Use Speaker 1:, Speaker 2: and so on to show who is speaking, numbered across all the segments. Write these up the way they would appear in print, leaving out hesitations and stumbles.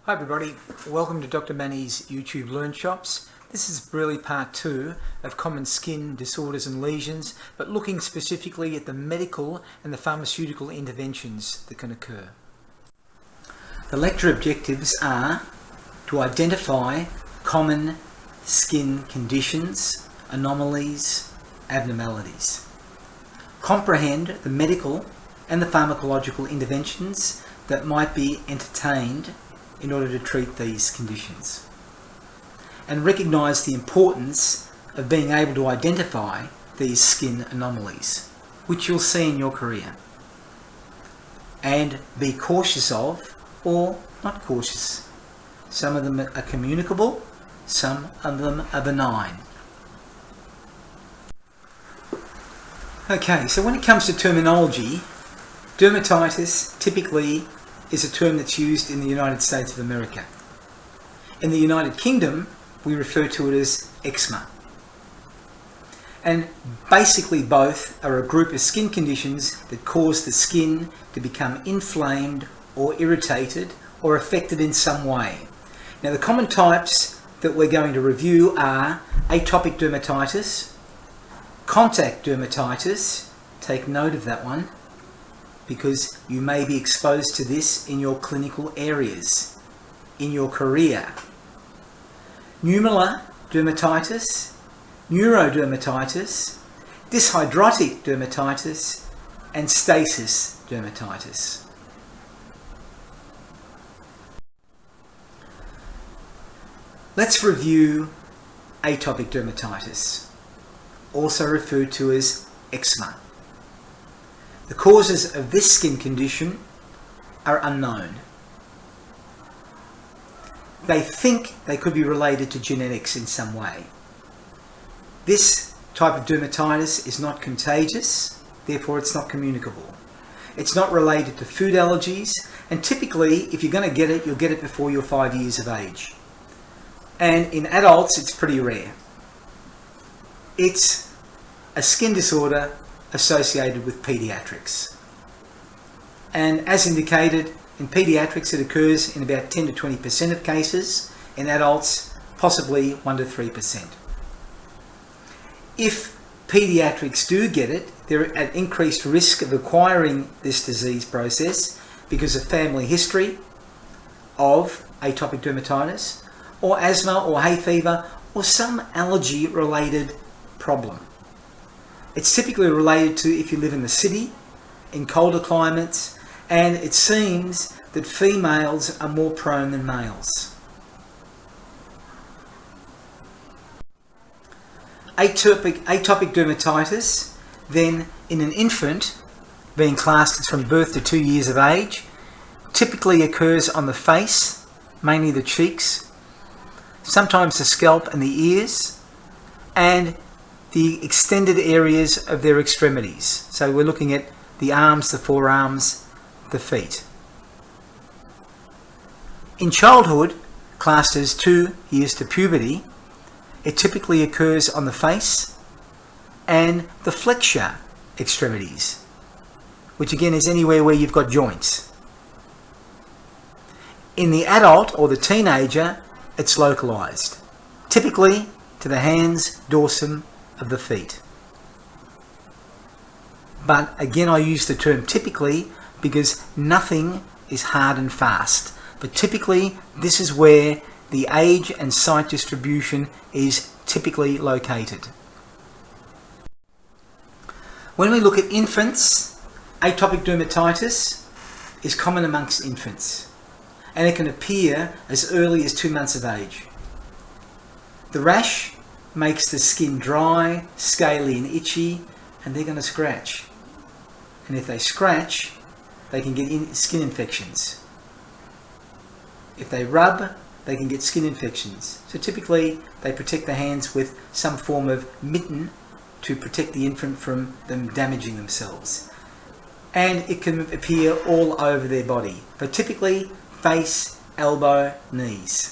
Speaker 1: Hi everybody, welcome to Dr. Mannys YouTube Learnshops. This is really part 2 of common skin disorders and lesions, but looking specifically at the medical and the pharmaceutical interventions that can occur. The lecture objectives are to identify common skin conditions, anomalies, abnormalities. Comprehend the medical and the pharmacological interventions that might be entertained in order to treat these conditions, and recognise the importance of being able to identify these skin anomalies, which you'll see in your career, and be cautious of or not cautious. Some of them are communicable, some of them are benign. Okay, so when it comes to terminology, dermatitis typically is a term that's used in the United States of America. In the United Kingdom, we refer to it as eczema. And basically both are a group of skin conditions that cause the skin to become inflamed or irritated or affected in some way. Now the common types that we're going to review are atopic dermatitis, contact dermatitis, take note of that one, because you may be exposed to this in your clinical areas, in your career. Nummular dermatitis, Neuro-Dermatitis, Dyshidrotic Dermatitis, and Stasis Dermatitis. Let's review atopic dermatitis, also referred to as eczema. The causes of this skin condition are unknown. They think they could be related to genetics in some way. This type of dermatitis is not contagious, therefore it's not communicable. It's not related to food allergies, and typically if you're going to get it, you'll get it before you're 5 years of age. And in adults it's pretty rare. It's a skin disorder associated with pediatrics. And as indicated, in pediatrics it occurs in about 10 to 20% of cases, in adults possibly 1 to 3%. If pediatrics do get it, they're at increased risk of acquiring this disease process because of family history of atopic dermatitis, or asthma or hay fever, or some allergy related problem. It's typically related to if you live in the city, in colder climates, and it seems that females are more prone than males. Atopic dermatitis, then in an infant, being classed as from birth to 2 years of age, typically occurs on the face, mainly the cheeks, sometimes the scalp and the ears, and the extended areas of their extremities. So we're looking at the arms, the forearms, the feet. In childhood, classed as 2 years to puberty, it typically occurs on the face and the flexure extremities, which again is anywhere where you've got joints. In the adult or the teenager, it's localized, typically to the hands, dorsum of the feet. But again, I use the term typically because nothing is hard and fast. But typically, this is where the age and site distribution is typically located. When we look at infants, atopic dermatitis is common amongst infants, and it can appear as early as 2 months of age. The rash makes the skin dry, scaly and itchy, and they're going to scratch. And if they scratch, they can get skin infections. If they rub, they can get skin infections. So typically they protect the hands with some form of mitten to protect the infant from them damaging themselves. And it can appear all over their body, but typically face, elbow, knees.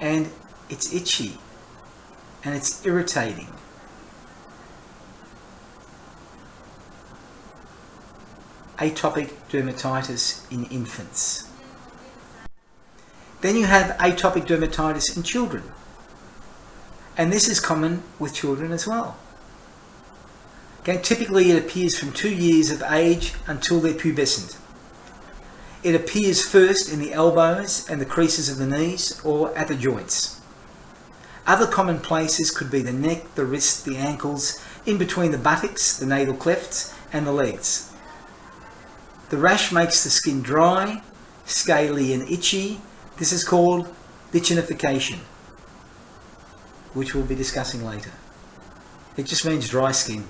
Speaker 1: And it's itchy and it's irritating. atopic dermatitis in infants. Then you have atopic dermatitis in children. And this is common with children as well. Okay, typically it appears from 2 years of age until they're pubescent. It appears first in the elbows and the creases of the knees or at the joints. Other common places could be the neck, the wrist, the ankles, in between the buttocks, the navel clefts and the legs. The rash makes the skin dry, scaly and itchy. This is called lichenification, which we'll be discussing later. It just means dry skin.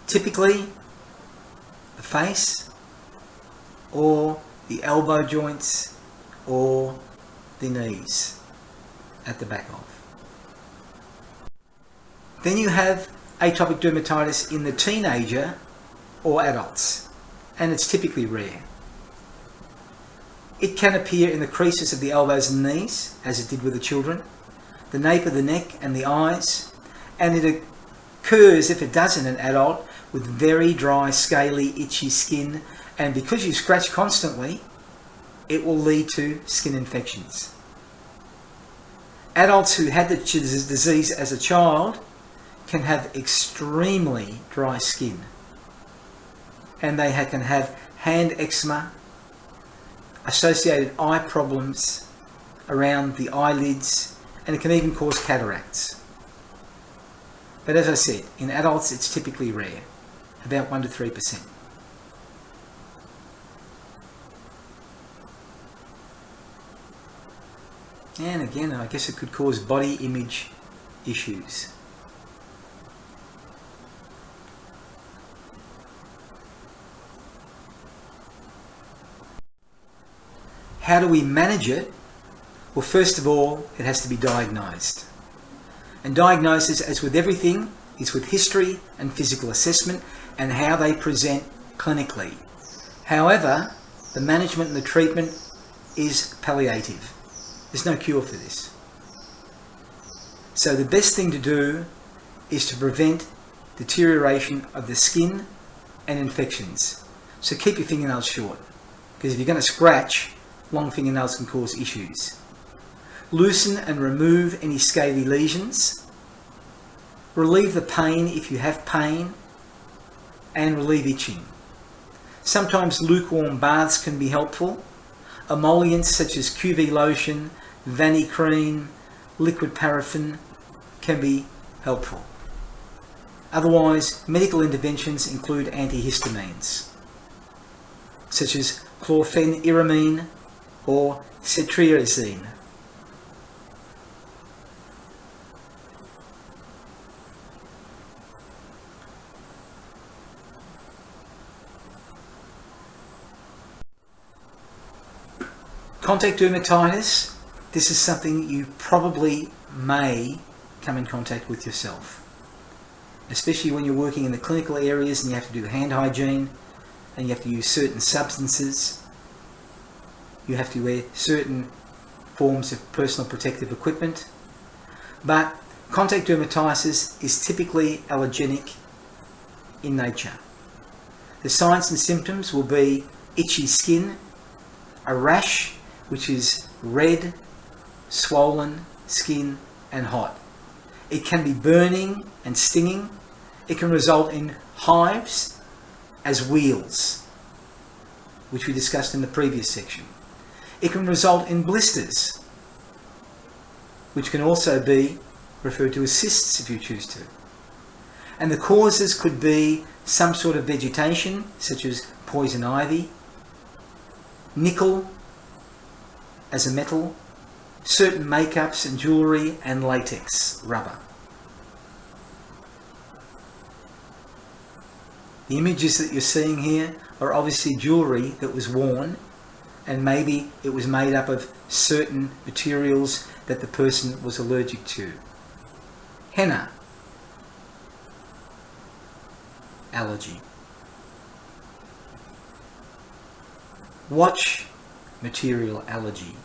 Speaker 1: Typically, the face or the elbow joints or the knees at the back of. Then you have atopic dermatitis in the teenager or adults, and it's typically rare. It can appear in the creases of the elbows and knees, as it did with the children, the nape of the neck and the eyes, and it occurs, if it does in an adult, with very dry, scaly, itchy skin, and because you scratch constantly, it will lead to skin infections. Adults who had the disease as a child can have extremely dry skin, and they can have hand eczema, associated eye problems around the eyelids, and it can even cause cataracts. But as I said, in adults it's typically rare, about 1 to 3%. And again, I guess it could cause body image issues. How do we manage it? Well, first of all, it has to be diagnosed. And diagnosis, as with everything, is with history and physical assessment and how they present clinically. However, the management and the treatment is palliative. There's no cure for this. So the best thing to do is to prevent deterioration of the skin and infections. So keep your fingernails short, because if you're going to scratch, long fingernails can cause issues. Loosen and remove any scaly lesions. Relieve the pain if you have pain, and relieve itching. Sometimes lukewarm baths can be helpful. Emollients such as QV lotion, Vanny cream, liquid paraffin can be helpful. Otherwise, medical interventions include antihistamines such as chlorpheniramine or cetirizine. Contact dermatitis, this is something you probably may come in contact with yourself, especially when you're working in the clinical areas and you have to do hand hygiene and you have to use certain substances. You have to wear certain forms of personal protective equipment. But contact dermatitis is typically allergenic in nature. The signs and symptoms will be itchy skin, a rash, which is red, swollen skin and hot. It can be burning and stinging. It can result in hives as wheals, which we discussed in the previous section. It can result in blisters, which can also be referred to as cysts if you choose to. And the causes could be some sort of vegetation, such as poison ivy, nickel as a metal, certain makeups and jewellery, and latex rubber. The images that you're seeing here are obviously jewellery that was worn, and maybe it was made up of certain materials that the person was allergic to. Henna, allergy. Watch material allergy.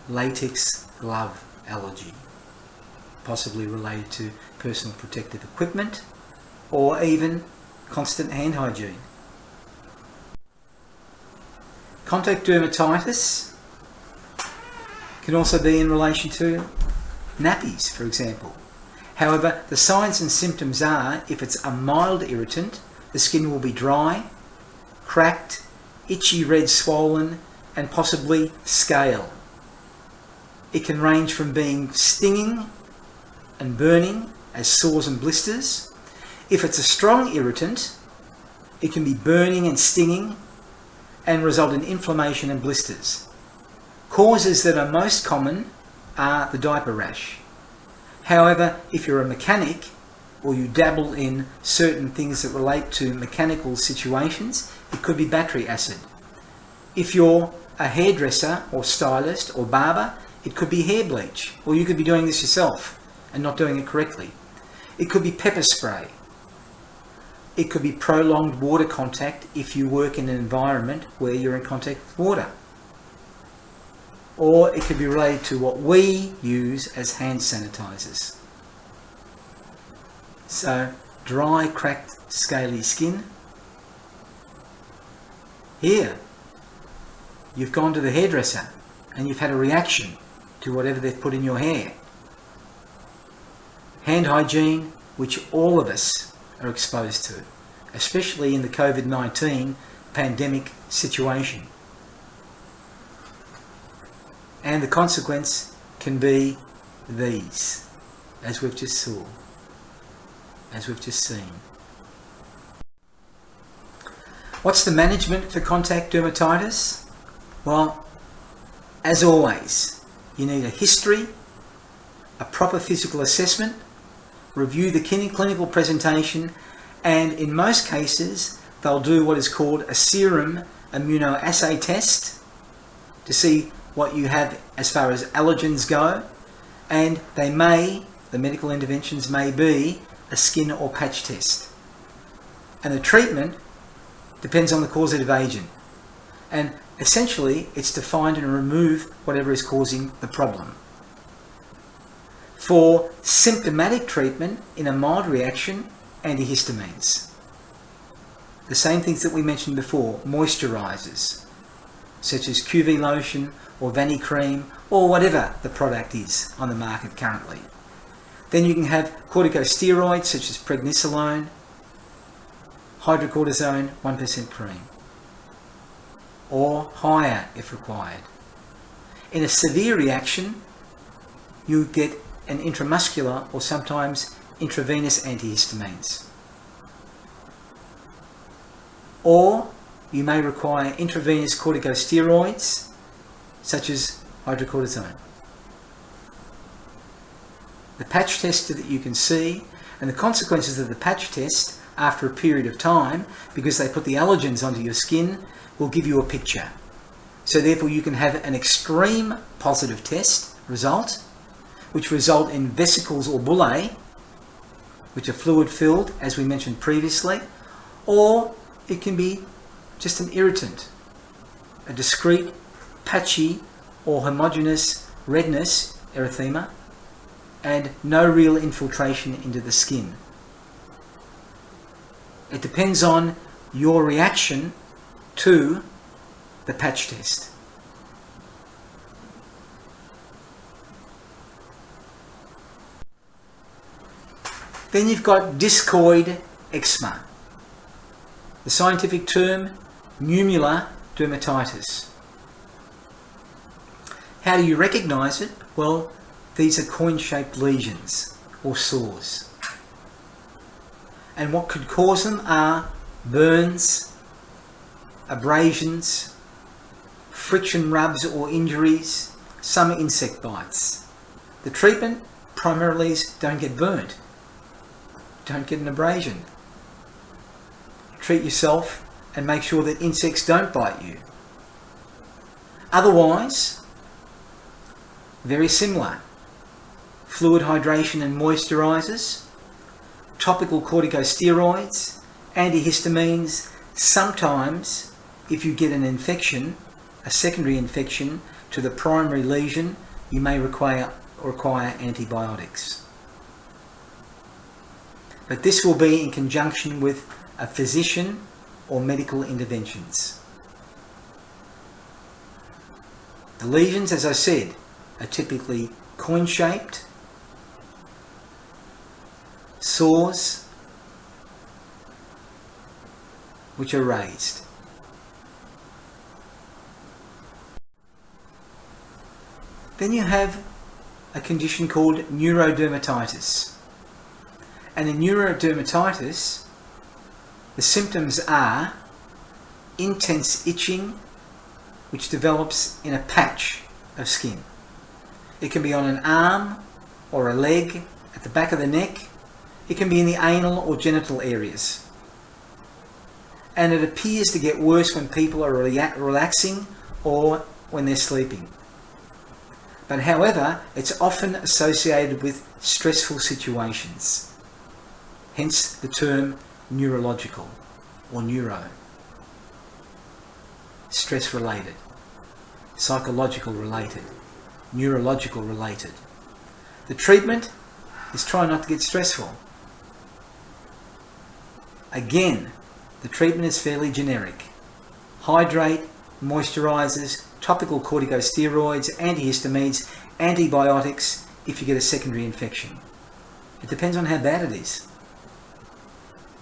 Speaker 1: Latex glove allergy. possibly related to personal protective equipment or even constant hand hygiene. Contact dermatitis can also be in relation to nappies, for example. However, the signs and symptoms are, if it's a mild irritant, the skin will be dry, cracked, itchy, red, swollen, and possibly scale. It can range from being stinging and burning as sores and blisters. If it's a strong irritant, it can be burning and stinging and result in inflammation and blisters. Causes that are most common are the diaper rash. However, if you're a mechanic or you dabble in certain things that relate to mechanical situations, it could be battery acid. If you're a hairdresser or stylist or barber, it could be hair bleach, or you could be doing this yourself and not doing it correctly. It could be pepper spray. It could be prolonged water contact if you work in an environment where you're in contact with water. Or it could be related to what we use as hand sanitizers. So, dry, cracked, scaly skin. Here, you've gone to the hairdresser and you've had a reaction to whatever they've put in your hair. Hand hygiene, which all of us are exposed to, especially in the COVID-19 pandemic situation. And the consequence can be these, as we've just seen. What's the management for contact dermatitis? Well, as always, you need a history, a proper physical assessment, review the clinical presentation, and in most cases, they'll do what is called a serum immunoassay test to see what you have as far as allergens go, and the medical interventions may be a skin or patch test. And the treatment depends on the causative agent. And essentially, it's to find and remove whatever is causing the problem. For symptomatic treatment in a mild reaction, antihistamines. The same things that we mentioned before, moisturizers, such as QV lotion or Vanny cream or whatever the product is on the market currently. Then you can have corticosteroids such as prednisolone, hydrocortisone 1% cream, or higher if required. In a severe reaction, you get an intramuscular or sometimes intravenous antihistamines. Or you may require intravenous corticosteroids such as hydrocortisone. The patch test that you can see, and the consequences of the patch test after a period of time, because they put the allergens onto your skin, will give you a picture. So therefore you can have an extreme positive test result, which result in vesicles or bullae, which are fluid filled, as we mentioned previously, or it can be just an irritant, a discrete, patchy or homogeneous redness, erythema, and no real infiltration into the skin. It depends on your reaction to the patch test. Then you've got discoid eczema. The scientific term, Nummular Dermatitis. How do you recognize it? Well, these are coin-shaped lesions or sores. And what could cause them are burns, abrasions, friction rubs or injuries, some insect bites. The treatment primarily is don't get burnt, don't get an abrasion. Treat yourself and make sure that insects don't bite you. Otherwise, very similar. Fluid hydration and moisturizers, topical corticosteroids, antihistamines. Sometimes, if you get an infection, a secondary infection to the primary lesion, you may require antibiotics. but this will be in conjunction with a physician or medical interventions. The lesions, as I said, are typically coin-shaped, sores, which are raised. Then you have a condition called Neurodermatitis. And in Neurodermatitis, the symptoms are intense itching, which develops in a patch of skin. It can be on an arm or a leg, at the back of the neck. It can be in the anal or genital areas. And it appears to get worse when people are relaxing or when they're sleeping. But however, it's often associated with stressful situations. Hence the term neurological or neuro. Stress related, psychological related, neurological related. The treatment is try not to get stressful. Again, the treatment is fairly generic. Hydrate, moisturizers, topical corticosteroids, antihistamines, antibiotics if you get a secondary infection. It depends on how bad it is.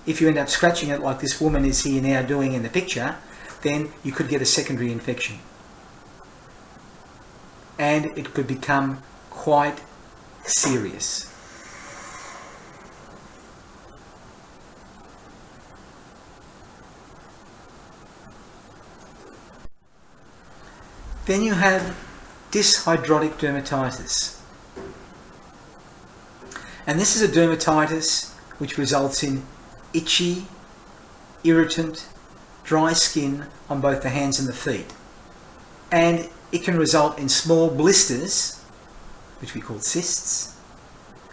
Speaker 1: If you end up scratching it like this woman is here now doing in the picture, then you could get a secondary infection. And it could become quite serious. Then you have Dyshidrotic Dermatitis. And this is a dermatitis which results in itchy, irritant, dry skin on both the hands and the feet. And it can result in small blisters, which we call cysts,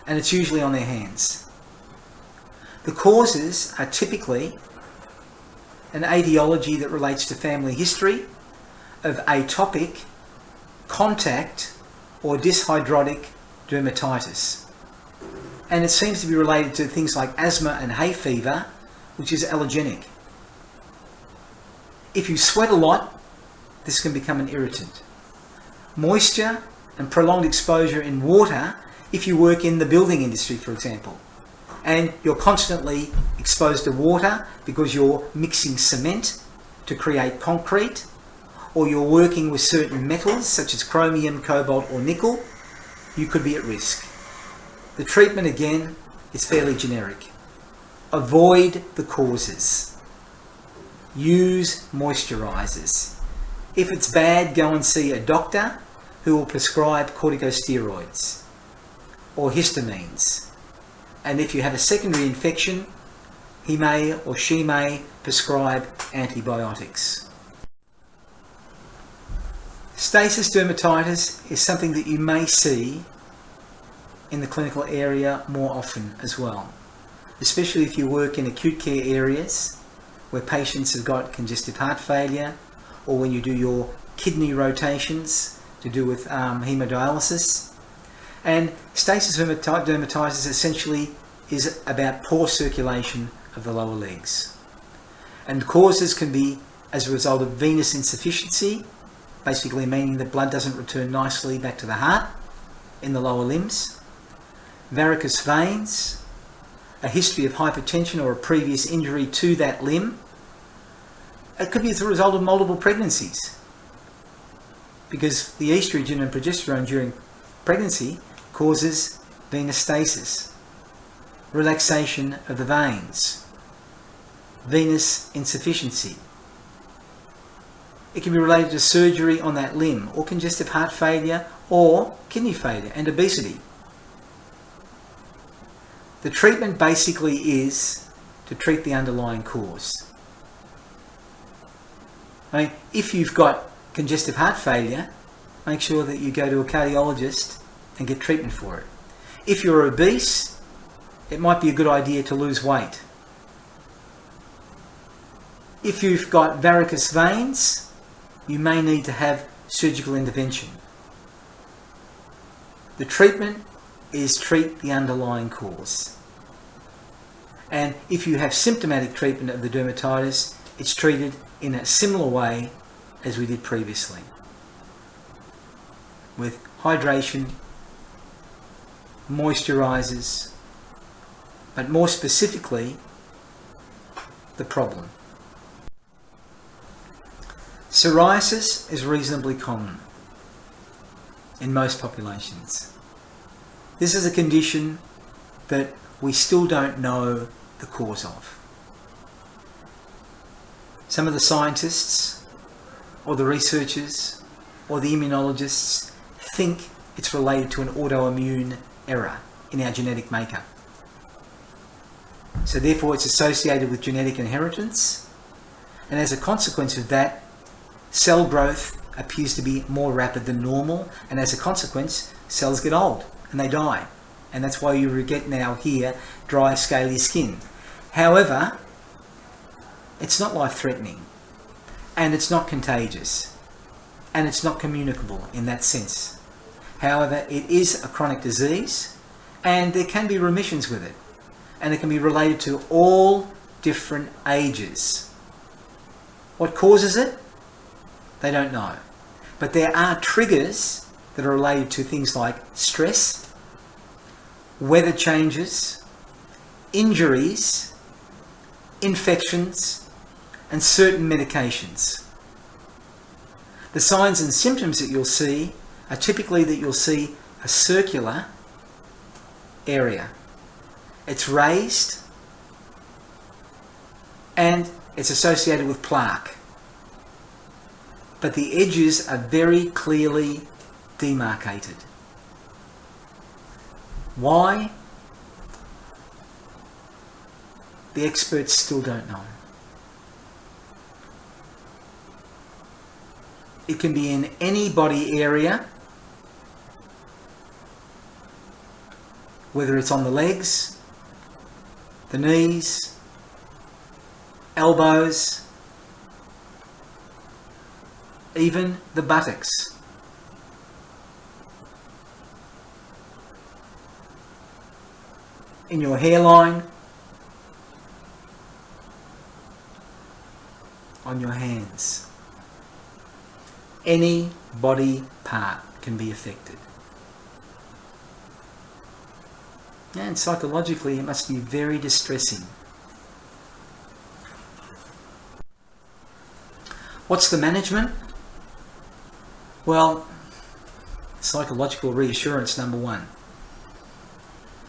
Speaker 1: and it's usually on their hands. The causes are typically an etiology that relates to family history of atopic, contact, or dyshidrotic dermatitis. And it seems to be related to things like asthma and hay fever, which is allergenic. If you sweat a lot, this can become an irritant. Moisture and prolonged exposure in water, if you work in the building industry, for example, and you're constantly exposed to water because you're mixing cement to create concrete, or you're working with certain metals such as chromium, cobalt or nickel, you could be at risk. The treatment again is fairly generic. Avoid the causes. Use moisturizers. If it's bad, go and see a doctor who will prescribe corticosteroids or histamines. And if you have a secondary infection, he may or she may prescribe antibiotics. Stasis dermatitis is something that you may see in the clinical area more often as well, especially if you work in acute care areas where patients have got congestive heart failure, or when you do your kidney rotations to do with hemodialysis. And stasis dermatitis essentially is about poor circulation of the lower legs. And causes can be as a result of venous insufficiency, basically meaning that blood doesn't return nicely back to the heart in the lower limbs, varicose veins, a history of hypertension or a previous injury to that limb. It could be as a result of multiple pregnancies, because the estrogen and progesterone during pregnancy causes venous stasis, relaxation of the veins, venous insufficiency. It can be related to surgery on that limb, or congestive heart failure, or kidney failure and obesity. The treatment basically is to treat the underlying cause. I mean, if you've got congestive heart failure, make sure that you go to a cardiologist and get treatment for it. If you're obese, it might be a good idea to lose weight. If you've got varicose veins, you may need to have surgical intervention. The treatment is treat the underlying cause. And if you have symptomatic treatment of the dermatitis, it's treated in a similar way as we did previously, with hydration, moisturizers, but more specifically, the problem. Psoriasis is reasonably common in most populations. This is a condition that we still don't know the cause of. Some of the scientists or the researchers or the immunologists think it's related to an autoimmune error in our genetic makeup. So therefore it's associated with genetic inheritance, and as a consequence of that, cell growth appears to be more rapid than normal, and as a consequence, cells get old and they die. And that's why you get now here dry, scaly skin. However, it's not life-threatening, and it's not contagious, and it's not communicable in that sense. However, it is a chronic disease, and there can be remissions with it, and it can be related to all different ages. What causes it? They don't know. But there are triggers that are related to things like stress, weather changes, injuries, infections, and certain medications. The signs and symptoms that you'll see are typically that you'll see a circular area. It's raised and it's associated with plaque. But the edges are very clearly demarcated. Why? The experts still don't know. It can be in any body area, whether it's on the legs, the knees, elbows, even the buttocks. In your hairline, on your hands. Any body part can be affected. And psychologically, it must be very distressing. What's the management? Well, psychological reassurance, number one.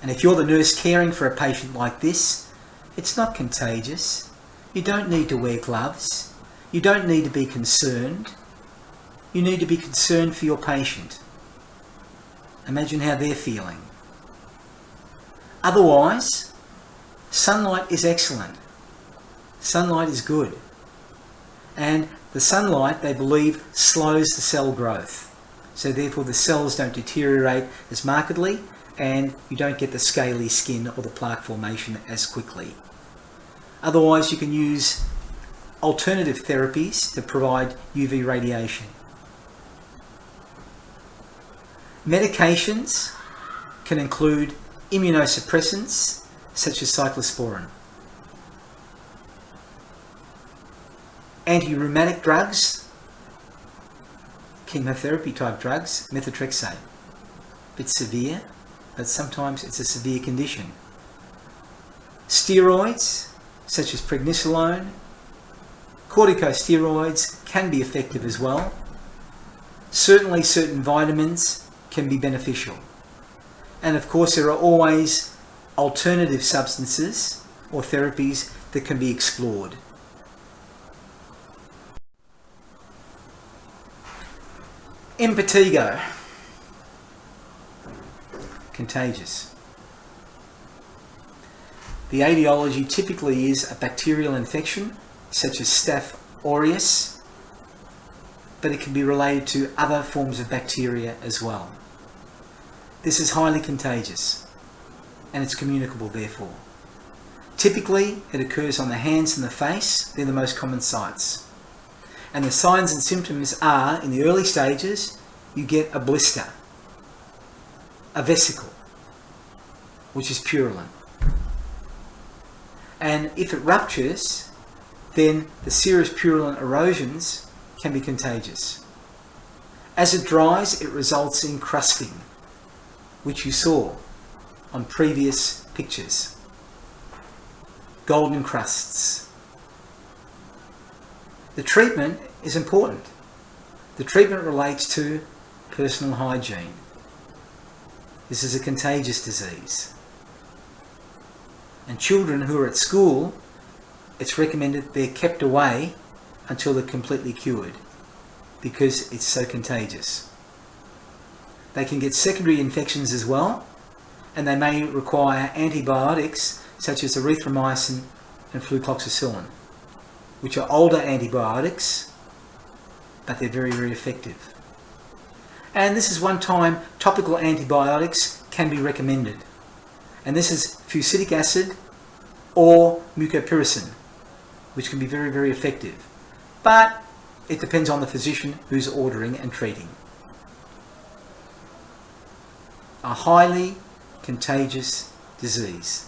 Speaker 1: And if you're the nurse caring for a patient like this, it's not contagious. You don't need to wear gloves. You don't need to be concerned. You need to be concerned for your patient. Imagine how they're feeling. Otherwise, sunlight is excellent. Sunlight is good. And the sunlight, they believe, slows the cell growth. So therefore the cells don't deteriorate as markedly, and you don't get the scaly skin or the plaque formation as quickly. Otherwise, you can use alternative therapies to provide UV radiation. Medications can include immunosuppressants such as cyclosporin, anti-rheumatic drugs, chemotherapy type drugs, methotrexate. A bit severe, but sometimes it's a severe condition. Steroids such as prednisolone, corticosteroids can be effective as well. Certainly certain vitamins can be beneficial. And of course there are always alternative substances or therapies that can be explored. Impetigo. Contagious. The etiology typically is a bacterial infection such as Staph aureus, but it can be related to other forms of bacteria as well. This is highly contagious and it's communicable therefore. Typically it occurs on the hands and the face. They're the most common sites. And the signs and symptoms are, in the early stages, you get a blister, a vesicle, which is purulent. And if it ruptures, then the serous purulent erosions can be contagious. As it dries, it results in crusting, which you saw on previous pictures. Golden crusts. The treatment is important. The treatment relates to personal hygiene. This is a contagious disease. And children who are at school, it's recommended they're kept away until they're completely cured, because it's so contagious. They can get secondary infections as well, and they may require antibiotics such as erythromycin and flucloxacillin, which are older antibiotics, but they're very, very effective. And this is one time topical antibiotics can be recommended. And this is fusidic acid or mucopirocin, which can be very, very effective. But it depends on the physician who's ordering and treating. A highly contagious disease.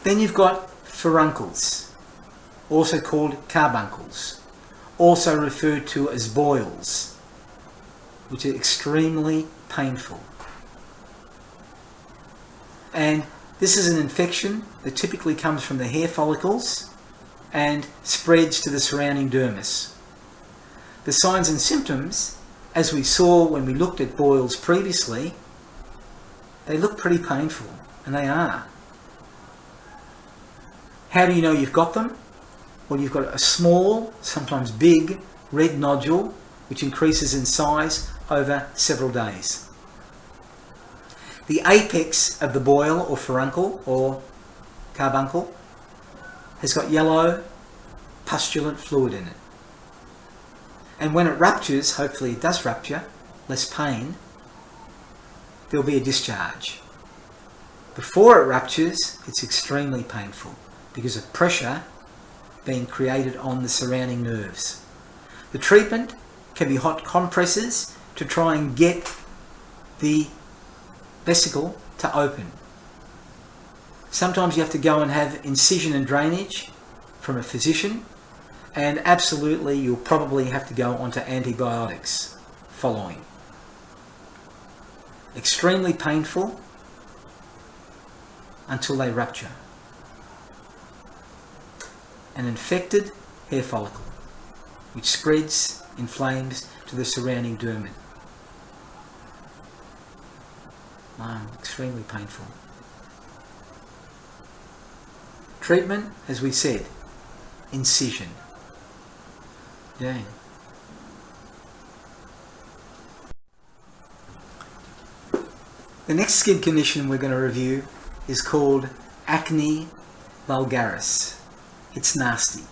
Speaker 1: Then you've got furuncles, also called carbuncles, also referred to as boils, which are extremely painful. And this is an infection that typically comes from the hair follicles and spreads to the surrounding dermis. The signs and symptoms, as we saw when we looked at boils previously, they look pretty painful, and they are. How do you know you've got them? Well, you've got a small, sometimes big, red nodule which increases in size over several days. The apex of the boil or furuncle or carbuncle has got yellow pustulent fluid in it. And when it ruptures, hopefully it does rupture, less pain, there'll be a discharge. Before it ruptures, it's extremely painful because of pressure being created on the surrounding nerves. The treatment can be hot compresses to try and get the vesicle to open. Sometimes you have to go and have incision and drainage from a physician, and absolutely you'll probably have to go onto antibiotics following. Extremely painful until they rupture. An infected hair follicle which spreads, inflames to the surrounding dermis. Extremely painful. Treatment, as we said, incision. Yeah. The next skin condition we're going to review is called Acne vulgaris. It's nasty.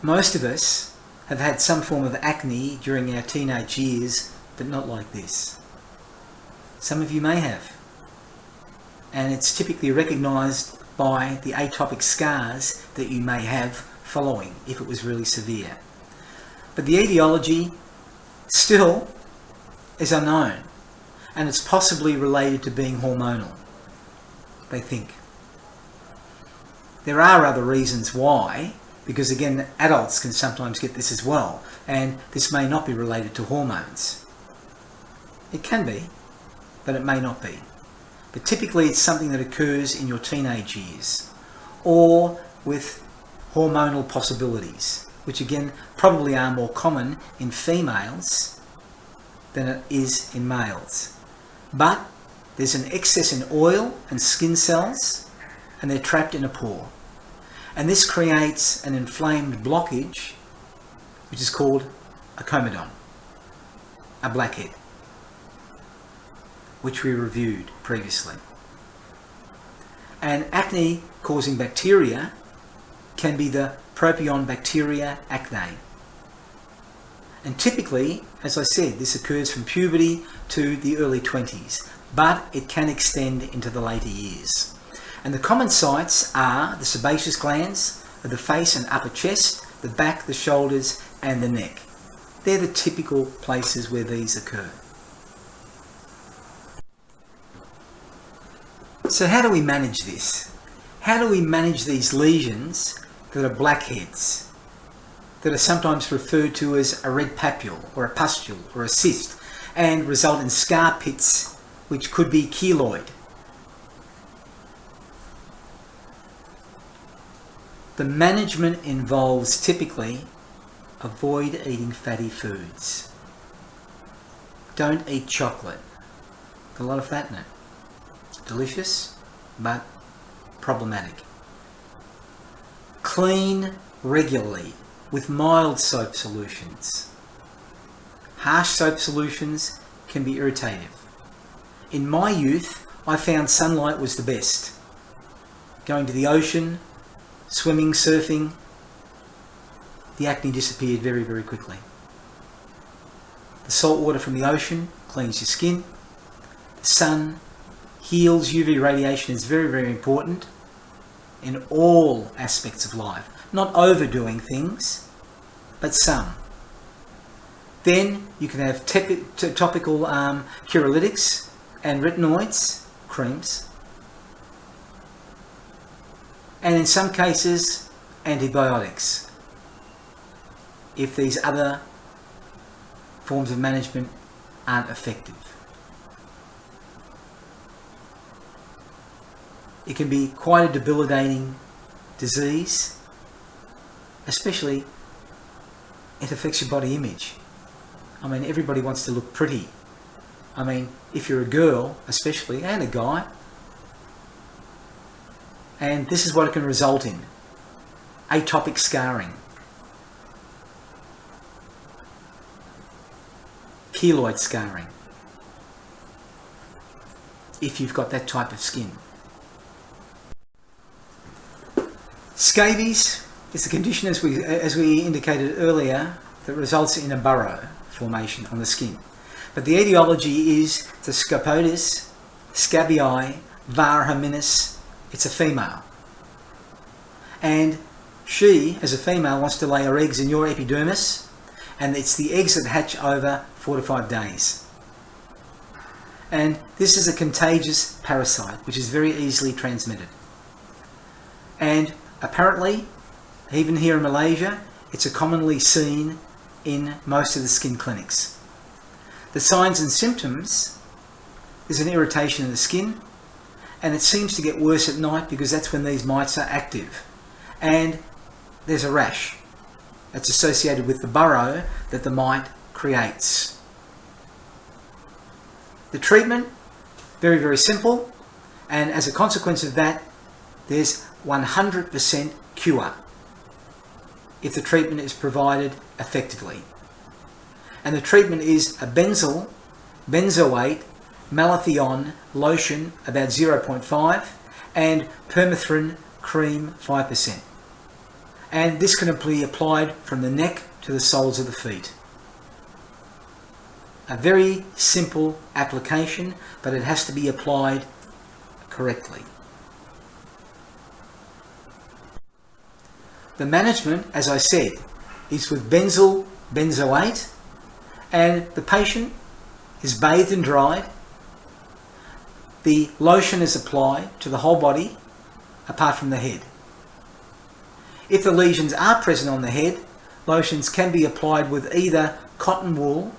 Speaker 1: Most of us have had some form of acne during our teenage years, but not like this. Some of you may have. And it's typically recognised by the atopic scars that you may have following, if it was really severe. But the etiology still is unknown, and it's possibly related to being hormonal, they think. There are other reasons why, because again, adults can sometimes get this as well, and this may not be related to hormones. It can be, but it may not be. But typically it's something that occurs in your teenage years, or with hormonal possibilities, which again probably are more common in females than it is in males. But there's an excess in oil and skin cells, and they're trapped in a pore. And this creates an inflamed blockage, which is called a comedon, a blackhead, which we reviewed previously. And acne causing bacteria can be the Propionibacteria acne. And typically, as I said, this occurs from puberty to the early 20s, but it can extend into the later years. And the common sites are the sebaceous glands of the face and upper chest, the back, the shoulders, and the neck. They're the typical places where these occur. So how do we manage this? How do we manage these lesions that are blackheads, that are sometimes referred to as a red papule or a pustule or a cyst, and result in scar pits which could be keloid? The management involves typically avoid eating fatty foods. Don't eat chocolate. Got a lot of fat in it. Delicious, but problematic. Clean regularly with mild soap solutions. Harsh soap solutions can be irritative. In my youth, I found sunlight was the best. Going to the ocean, swimming, surfing, the acne disappeared very, very quickly. The salt water from the ocean cleans your skin. The sun heals. UV radiation is very, very important in all aspects of life. Not overdoing things, but some. Then you can have topical curolytics and retinoids, creams. And in some cases, antibiotics, if these other forms of management aren't effective. It can be quite a debilitating disease, especially it affects your body image. I mean, everybody wants to look pretty. I mean, if you're a girl especially, and a guy, and this is what it can result in: atopic scarring, keloid scarring, if you've got that type of skin. Scabies is a condition, as we indicated earlier, that results in a burrow formation on the skin. But the etiology is the Capitis, Scabii, var hominis. It's a female. And she, as a female, wants to lay her eggs in your epidermis, and it's the eggs that hatch over 4 to 5 days. And this is a contagious parasite which is very easily transmitted. And apparently, even here in Malaysia, it's commonly seen in most of the skin clinics. The signs and symptoms is an irritation of the skin, and it seems to get worse at night because that's when these mites are active. And there's a rash that's associated with the burrow that the mite creates. The treatment, very, very simple, and as a consequence of that, there's 100% cure if the treatment is provided effectively. And the treatment is a benzoate, malathion lotion about 0.5 and permethrin cream 5%. And this can be applied from the neck to the soles of the feet. A very simple application, but it has to be applied correctly. The management, as I said, is with benzoate, and the patient is bathed and dried. The lotion is applied to the whole body, apart from the head. If the lesions are present on the head, lotions can be applied with either cotton wool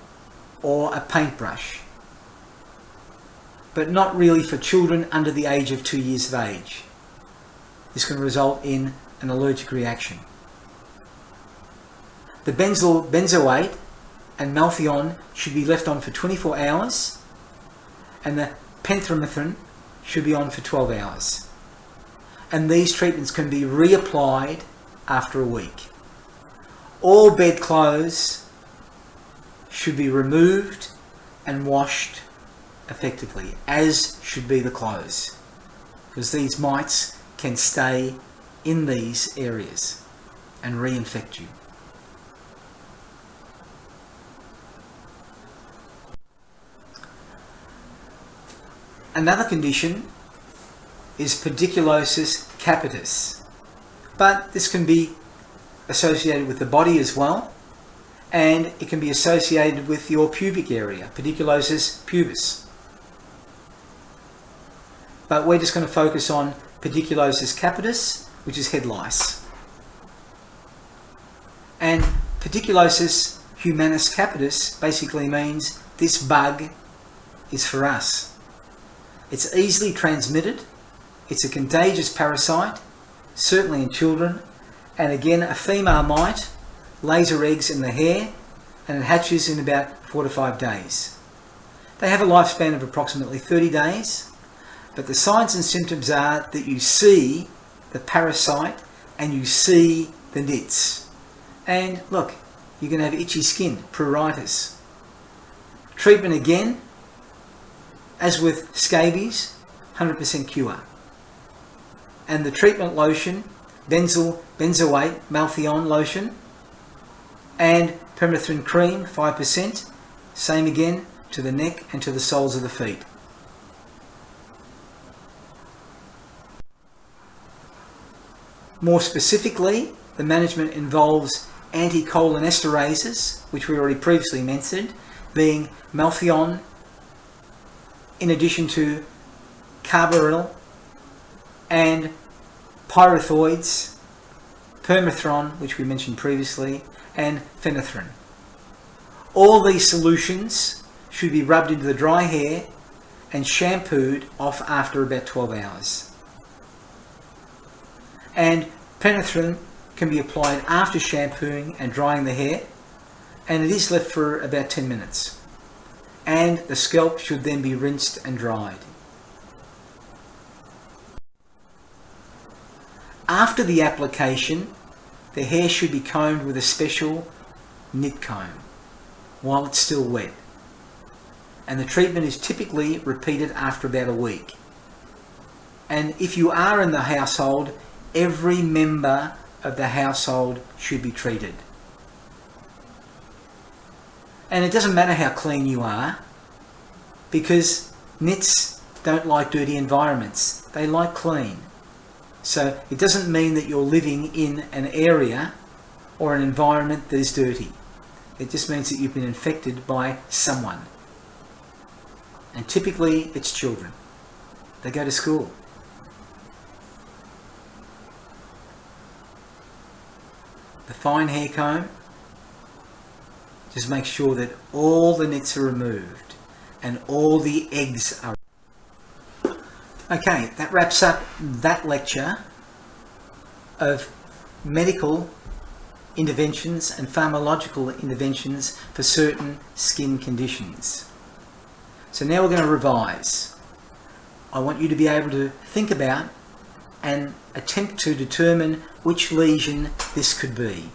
Speaker 1: or a paintbrush, but not really for children under the age of 2 years of age. This can result in an allergic reaction. The benzoate and malathion should be left on for 24 hours, and the permethrin should be on for 12 hours. And these treatments can be reapplied after a week. All bedclothes should be removed and washed effectively, as should be the clothes, because these mites can stay in these areas and reinfect you. Another condition is Pediculosis capitis, but this can be associated with the body as well, and it can be associated with your pubic area, Pediculosis pubis. but we're just going to focus on Pediculosis capitis, which is head lice. And Pediculosis humanus capitis basically means this bug is for us. It's easily transmitted, it's a contagious parasite, certainly in children, and again a female mite lays her eggs in the hair and it hatches in about 4 to 5 days. They have a lifespan of approximately 30 days, but the signs and symptoms are that you see the parasite and you see the nits. And look, you're going to have itchy skin, pruritus. Treatment again, as with scabies, 100% cure. And the treatment lotion, benzoate Malthion lotion, and permethrin cream, 5%, same again to the neck and to the soles of the feet. More specifically, the management involves anticholinesterases, which we already previously mentioned, being Malthion, in addition to carbaryl and pyrethroids, permethrin, which we mentioned previously, and phenethrin. All these solutions should be rubbed into the dry hair and shampooed off after about 12 hours. And phenethrin can be applied after shampooing and drying the hair, and it is left for about 10 minutes. And the scalp should then be rinsed and dried. After the application, the hair should be combed with a special nit comb while it's still wet. And the treatment is typically repeated after about a week. And if you are in the household, every member of the household should be treated. And it doesn't matter how clean you are, because nits don't like dirty environments. They like clean. So it doesn't mean that you're living in an area or an environment that is dirty. It just means that you've been infected by someone. And typically it's children. They go to school. The fine hair comb, just make sure that all the nits are removed and all the eggs are. Okay, that wraps up that lecture of medical interventions and pharmacological interventions for certain skin conditions. So now we're going to revise. I want you to be able to think about and attempt to determine which lesion this could be.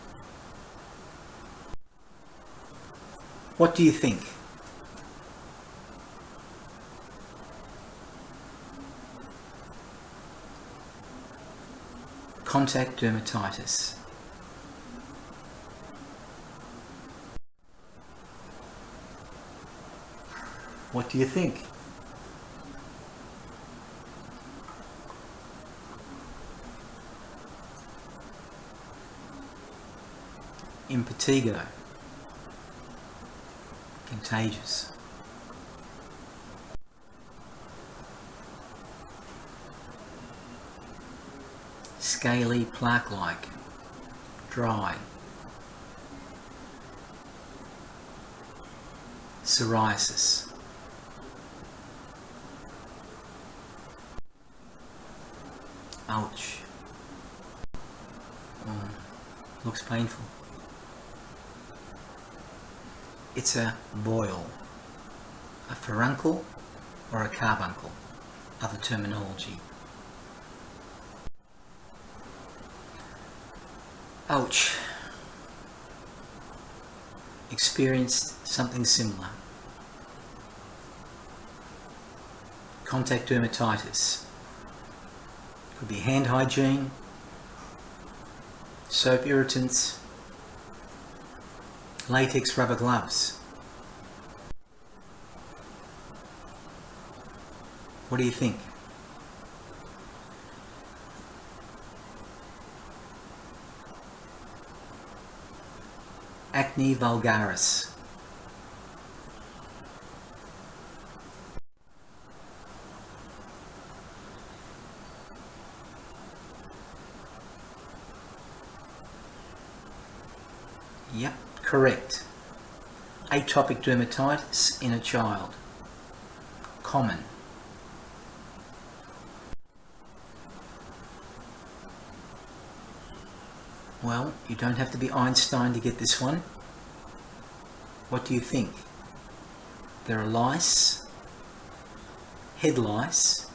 Speaker 1: What do you think? Contact dermatitis. What do you think? Impetigo. Contagious. Scaly, plaque-like. Dry. Psoriasis. Ouch. Looks painful. It's a boil, a furuncle or a carbuncle, other terminology. Ouch. Experienced something similar. Contact dermatitis. Could be hand hygiene, soap irritants, latex rubber gloves. What do you think? Acne vulgaris. Yep, correct. Atopic dermatitis in a child. Common. Well, you don't have to be Einstein to get this one. What do you think? There are lice, head lice,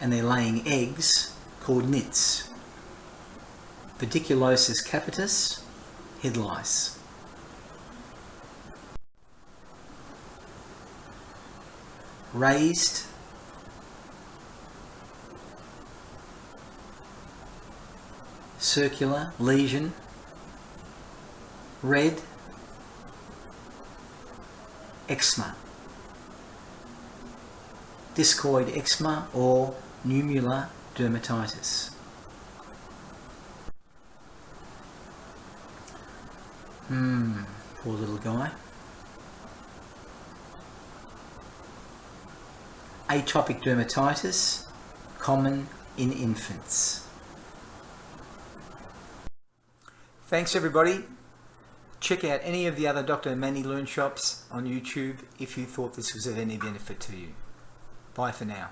Speaker 1: and they're laying eggs called nits. Pediculosis capitis, head lice. Raised, circular lesion, red, eczema, discoid eczema or nummular dermatitis. Poor little guy. Atopic dermatitis, common in infants. Thanks everybody. Check out any of the other Dr. Mannys Learnshops on YouTube if you thought this was of any benefit to you. Bye for now.